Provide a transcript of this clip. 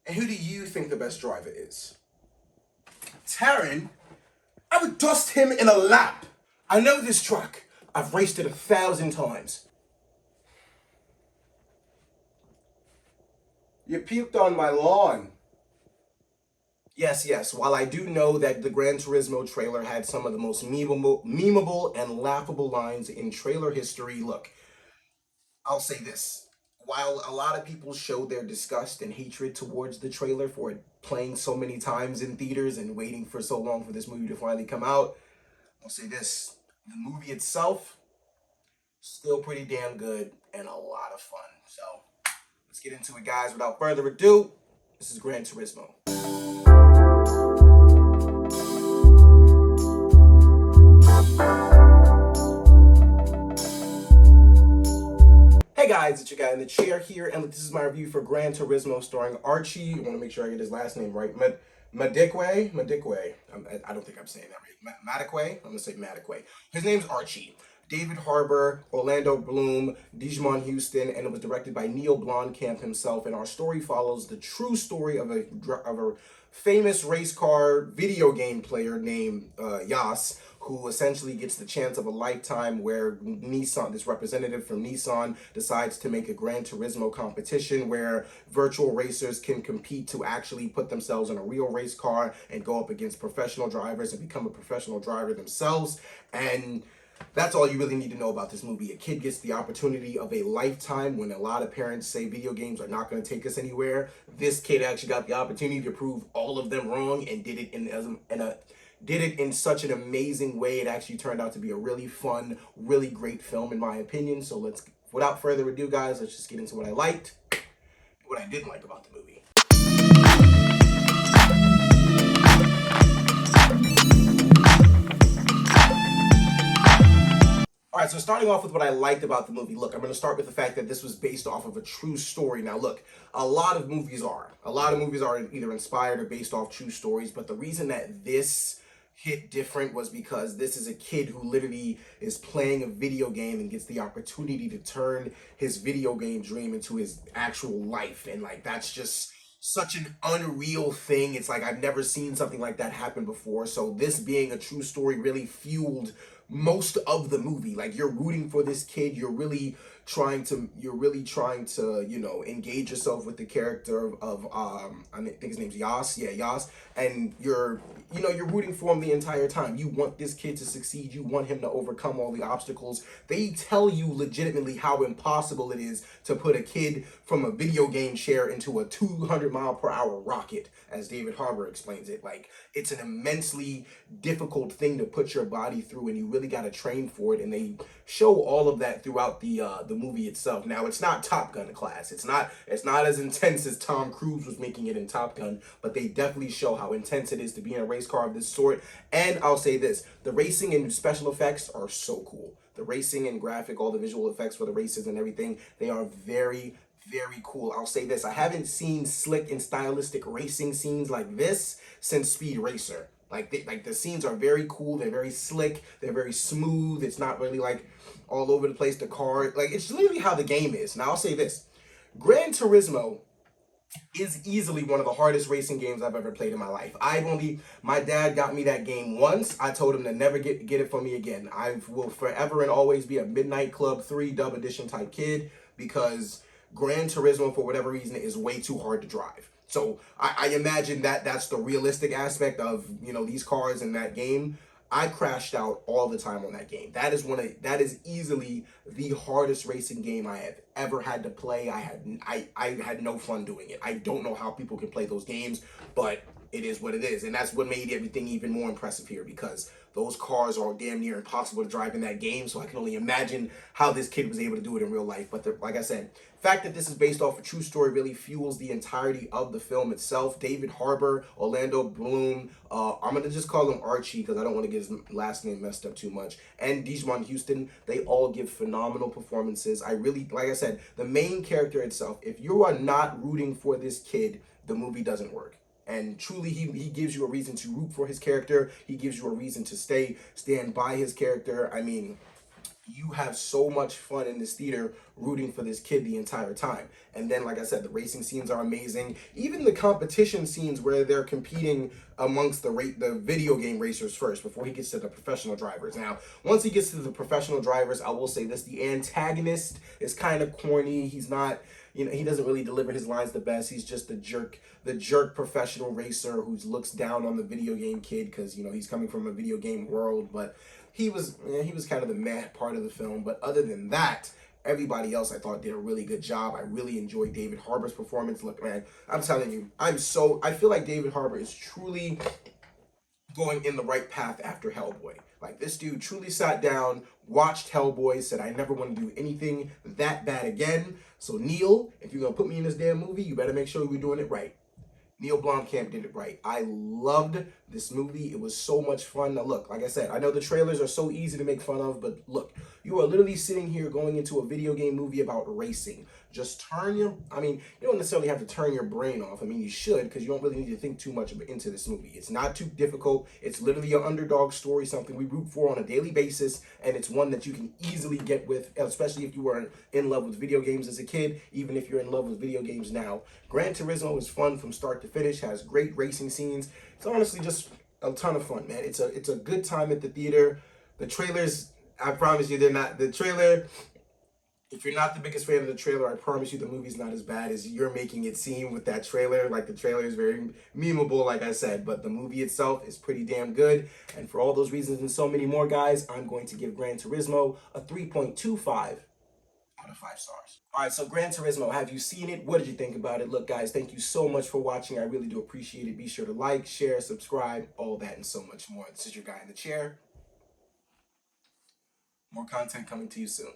And who do you think the best driver is? Taryn? I would dust him in a lap. I know this truck. I've raced it 1,000 times. You puked on my lawn. Yes, yes. While I do know that the Gran Turismo trailer had some of the most memeable and laughable lines in trailer history, look, I'll say this. While a lot of people showed their disgust and hatred towards the trailer for it playing so many times in theaters and waiting for so long for this movie to finally come out, I'll say this. The movie itself, still pretty damn good and a lot of fun. So let's get into it, guys. Without further ado, this is Gran Turismo. Hey guys, it's your guy in the chair here, and this is my review for Gran Turismo starring Archie. I want to make sure I get his last name right. Madikwe. I don't think I'm saying that right. Madikwe? I'm going to say Madikwe. His name's Archie. David Harbour, Orlando Bloom, Digimon Houston, and it was directed by Neil Blomkamp himself. And our story follows the true story of a famous race car video game player named Yas, who essentially gets the chance of a lifetime where Nissan, this representative from Nissan, decides to make a Gran Turismo competition where virtual racers can compete to actually put themselves in a real race car and go up against professional drivers and become a professional driver themselves. And that's all you really need to know about this movie. A kid gets the opportunity of a lifetime when a lot of parents say video games are not going to take us anywhere. This kid actually got the opportunity to prove all of them wrong and did it in such an amazing way. It actually turned out to be a really fun, really great film in my opinion. So without further ado, guys, let's just get into what I liked and what I didn't like about the movie. All right, so starting off with what I liked about the movie. Look, I'm going to start with the fact that this was based off of a true story. Now, look, a lot of movies are. A lot of movies are either inspired or based off true stories, but the reason that this hit different was because this is a kid who literally is playing a video game and gets the opportunity to turn his video game dream into his actual life. And like that's just such an unreal thing. It's like I've never seen something like that happen before. So this being a true story really fueled most of the movie. Like you're rooting for this kid, you're really trying to engage yourself with the character of I think his name's Yas. Yeah, Yas. And you're rooting for him the entire time. You want this kid to succeed. You want him to overcome all the obstacles. They tell you legitimately how impossible it is to put a kid from a video game chair into a 200-mile-per-hour rocket, as David Harbour explains it. Like it's an immensely difficult thing to put your body through, and you really got to train for it. And they show all of that throughout the movie itself. Now it's not Top Gun class. It's not as intense as Tom Cruise was making it in Top Gun, but they definitely show how intense it is to be in a race car of this sort. And I'll say this, the racing and special effects are so cool. The racing and graphic, all the visual effects for the races and everything, they are very, very cool. I'll say this, I haven't seen slick and stylistic racing scenes like this since Speed Racer. Like the scenes are very cool, they're very slick, they're very smooth. It's not really like all over the place, the car. Like it's literally how the game is. Now I'll say this, Gran Turismo is easily one of the hardest racing games I've ever played in my life. My dad got me that game once. I told him to never get it for me again. I will forever and always be a Midnight Club 3 Dub Edition type kid because Gran Turismo, for whatever reason, is way too hard to drive. So I imagine that's the realistic aspect of these cars in that game. I crashed out all the time on that game. That is easily the hardest racing game I have ever had to play. I had no fun doing it. I don't know how people can play those games, but it is what it is. And that's what made everything even more impressive here, because those cars are damn near impossible to drive in that game. So I can only imagine how this kid was able to do it in real life. But like I said, the fact that this is based off a true story really fuels the entirety of the film itself. David Harbour, Orlando Bloom, I'm going to just call him Archie because I don't want to get his last name messed up too much, and Digimon Houston, they all give phenomenal performances. Like I said, the main character itself, if you are not rooting for this kid, the movie doesn't work. And truly, he gives you a reason to root for his character. He gives you a reason to stand by his character. I mean, you have so much fun in this theater rooting for this kid the entire time. And then, like I said, the racing scenes are amazing. Even the competition scenes where they're competing amongst the video game racers first before he gets to the professional drivers. Now, once he gets to the professional drivers, I will say this: the antagonist is kind of corny. He's not, he doesn't really deliver his lines the best. He's just the jerk professional racer who looks down on the video game kid because he's coming from a video game world. But he was kind of the mad part of the film. But other than that, everybody else I thought did a really good job. I really enjoyed David Harbour's performance. Look, man, I'm telling you, I feel like David Harbour is truly going in the right path after Hellboy. Like, this dude truly sat down, watched Hellboy, said, I never want to do anything that bad again. So Neil, if you're gonna put me in this damn movie, you better make sure we're doing it right. Neil Blomkamp did it right. I loved this movie. It was so much fun. Now, look, like I said, I know the trailers are so easy to make fun of, but look, you are literally sitting here going into a video game movie about racing. Just you don't necessarily have to turn your brain off. I mean, you should, because you don't really need to think too much into this movie. It's not too difficult. It's literally an underdog story, something we root for on a daily basis, and it's one that you can easily get with, especially if you were in love with video games as a kid, even if you're in love with video games now. Gran Turismo is fun from start to finish, has great racing scenes. It's honestly just a ton of fun, man. It's a good time at the theater. The trailers, I promise you, they're not the trailer. If you're not the biggest fan of the trailer, I promise you the movie's not as bad as you're making it seem with that trailer. Like, the trailer is very memeable, like I said, but the movie itself is pretty damn good. And for all those reasons and so many more, guys, I'm going to give Gran Turismo a 3.25 out of 5 stars. All right, so Gran Turismo, have you seen it? What did you think about it? Look, guys, thank you so much for watching. I really do appreciate it. Be sure to like, share, subscribe, all that and so much more. This is your guy in the chair. More content coming to you soon.